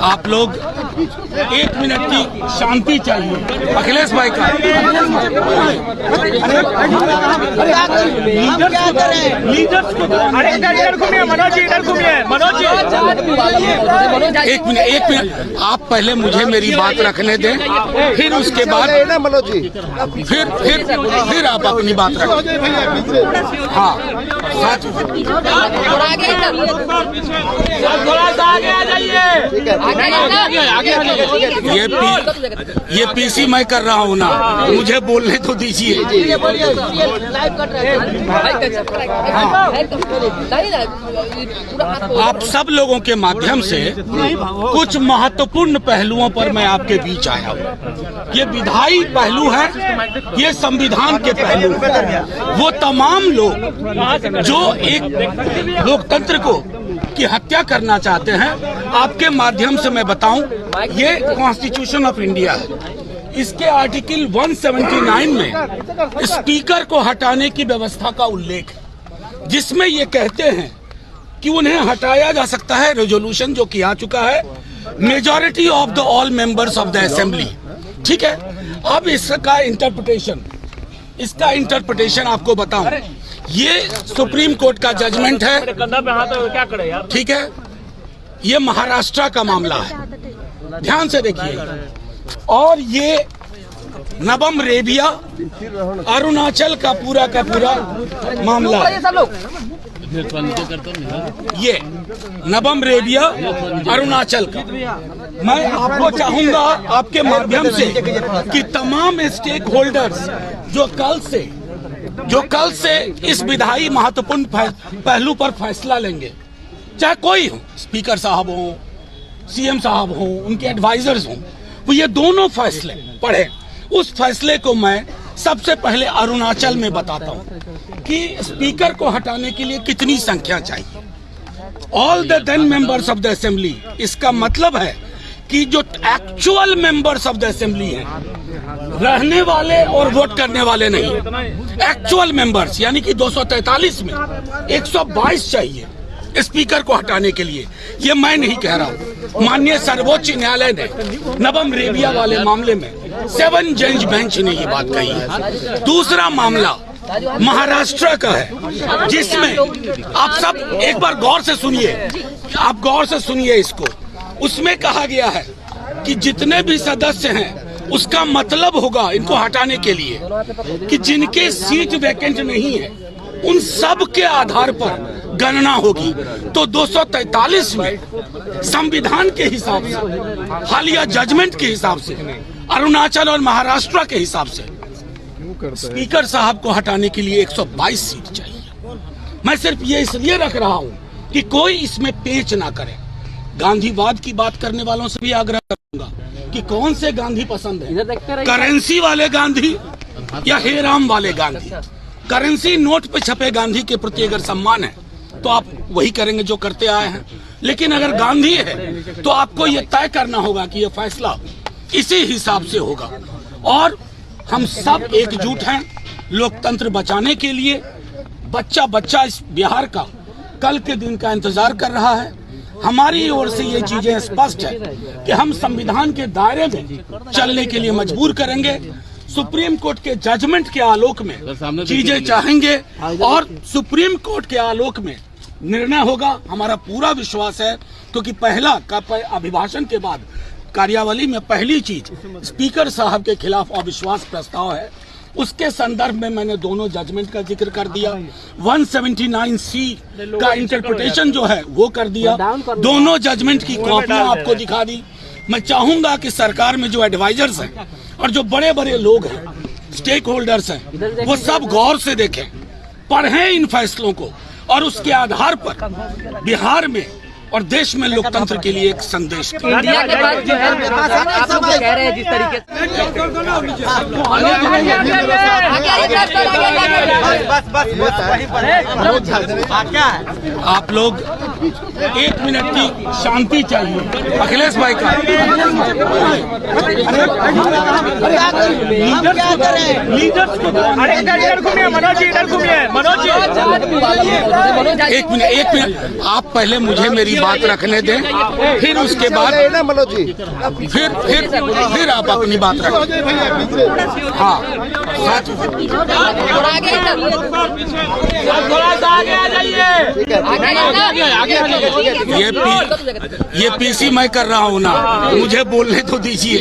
आप लोग 1 मिनट की शांति चाहिए। अखिलेश भाई का एक मिनट आप पहले मुझे मेरी बात रखने दें, फिर उसके बाद फिर आप अपनी बात रखें। हाँ ये पीसी मैं कर रहा हूँ ना, मुझे बोलने तो दीजिए। आप सब लोगों के माध्यम से कुछ महत्वपूर्ण पहलुओं पर मैं आपके बीच आया हूँ। ये विधायी पहलू है, ये संविधान के पहलू है। वो तमाम लोग जो एक लोकतंत्र को की हत्या करना चाहते हैं, आपके माध्यम से मैं बताऊं, ये कॉन्स्टिट्यूशन ऑफ इंडिया है। इसके आर्टिकल 179 में स्पीकर को हटाने की व्यवस्था का उल्लेख है, जिसमें ये कहते हैं कि उन्हें हटाया जा सकता है, रेजोल्यूशन जो किया चुका है, majority of the all members of the assembly. ठीक है, अब इसका इंटरप्रिटेशन आपको बताऊं, ये सुप्रीम कोर्ट का जजमेंट है। ठीक है, ये महाराष्ट्र का मामला है, ध्यान से देखिए। और ये नबम रेबिया अरुणाचल का पूरा मामला है। ये नबम रेबिया अरुणाचल का, मैं आपको चाहूंगा आपके माध्यम से कि तमाम स्टेक होल्डर्स जो कल से इस विधायी महत्वपूर्ण पहलू पर फैसला लेंगे, चाहे कोई हो, स्पीकर साहब हो, सीएम साहब हो, उनके एडवाइजर्स हो, वो ये दोनों फैसले पढ़े। उस फैसले को मैं सबसे पहले अरुणाचल में बताता हूं कि स्पीकर को हटाने के लिए कितनी संख्या चाहिए। All the 10 members of the assembly, इसका मतलब है कि जो actual members of the assembly हैं, रहने वाले और वोट करने वाले नहीं, एक्चुअल मेंबर्स, यानी कि 243 में 122 चाहिए स्पीकर को हटाने के लिए। ये मैं नहीं कह रहा हूँ, माननीय सर्वोच्च न्यायालय ने नबम रेबिया वाले मामले में 7 जज बेंच ने ये बात कही है। दूसरा मामला महाराष्ट्र का है, जिसमें आप सब एक बार गौर से सुनिए, इसको। उसमें कहा गया है कि जितने भी सदस्य हैं, उसका मतलब होगा इनको हटाने के लिए कि जिनके सीट वैकेंट नहीं है, उन सब के आधार पर गणना होगी। तो 243 में संविधान के हिसाब से, हालिया जजमेंट के हिसाब से, अरुणाचल और महाराष्ट्र के हिसाब से स्पीकर साहब को हटाने के लिए 122 सीट चाहिए। मैं सिर्फ ये इसलिए रख रहा हूँ कि कोई इसमें पेच ना करे। गांधीवाद की बात करने वालों से भी आग्रह करूंगा कि कौन से गांधी पसंद है, करेंसी वाले गांधी या हे राम वाले गांधी। करेंसी नोट पे छपे गांधी के प्रति अगर सम्मान है तो आप वही करेंगे जो करते आए हैं, लेकिन अगर गांधी है तो आपको ये तय करना होगा कि ये फैसला इसी हिसाब से होगा। और हम सब एकजुट हैं लोकतंत्र बचाने के लिए। बच्चा इस बिहार का कल के दिन का इंतजार कर रहा है। हमारी ओर से ये चीजें स्पष्ट है कि हम संविधान के दायरे में चलने के लिए मजबूर करेंगे। सुप्रीम कोर्ट के जजमेंट के आलोक में चीजें चाहेंगे और सुप्रीम कोर्ट के आलोक में निर्णय होगा। हमारा पूरा विश्वास है, क्योंकि पहला अभिभाषण के बाद कार्यावली में पहली चीज स्पीकर साहब के खिलाफ अविश्वास प्रस्ताव है। उसके संदर्भ में मैंने दोनों जजमेंट का जिक्र कर दिया, 179C का इंटरप्रिटेशन जो है वो कर दिया, दोनों जजमेंट की कॉपियां आपको दिखा दी। मैं चाहूंगा कि सरकार में जो एडवाइजर्स हैं और जो बड़े बड़े लोग हैं, स्टेक होल्डर्स हैं, वो सब गौर से देखें, पढ़ें इन फैसलों को और उसके आधार पर बिहार में और देश में लोकतंत्र के लिए एक संदेश इंडिया के बाद जो है आप लोग कह रहे हैं जिस तरीके आप लोग एक मिनट की शांति चाहिए अखिलेश भाई का। लीडर्स को अरे इधर घूमिए मनोज जी, इधर घूमिए मनोज जी। एक मिनट आप पहले मुझे मेरी बात रखने दें, फिर उसके बाद मनोज जी फिर आप अपनी बात रखें। हाँ थोड़ा सा आगे आ जाइए। ये पीसी मैं कर रहा हूँ ना, मुझे बोलने तो दीजिए।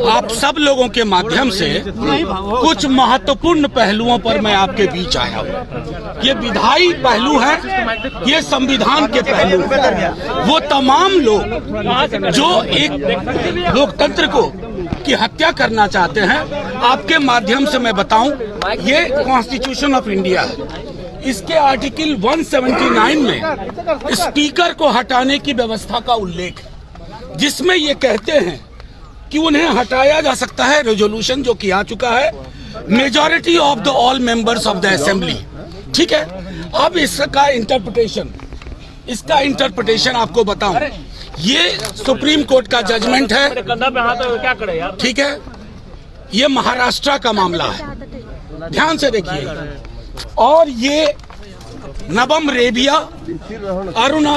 आप सब लोगों के माध्यम से कुछ महत्वपूर्ण पहलुओं पर मैं आपके बीच आया हूँ। ये विधायी पहलू है, ये संविधान के पहलू है। वो तमाम लोग जो एक लोकतंत्र को की हत्या करना चाहते हैं, आपके माध्यम से मैं बताऊं, ये कॉन्स्टिट्यूशन ऑफ इंडिया है। इसके आर्टिकल 179 में स्पीकर को हटाने की व्यवस्था का उल्लेख है, जिसमें ये कहते हैं कि उन्हें हटाया जा सकता है, रेजोल्यूशन जो किया चुका है, majority of the all members of the assembly. ठीक है, अब इसका इंटरप्रिटेशन आपको बताऊं, ये सुप्रीम कोर्ट का जजमेंट है, क्या करे यार। ठीक है, ये महाराष्ट्र का मामला है, ध्यान से देखिए। और ये नबम रेबिया, अरुणाचल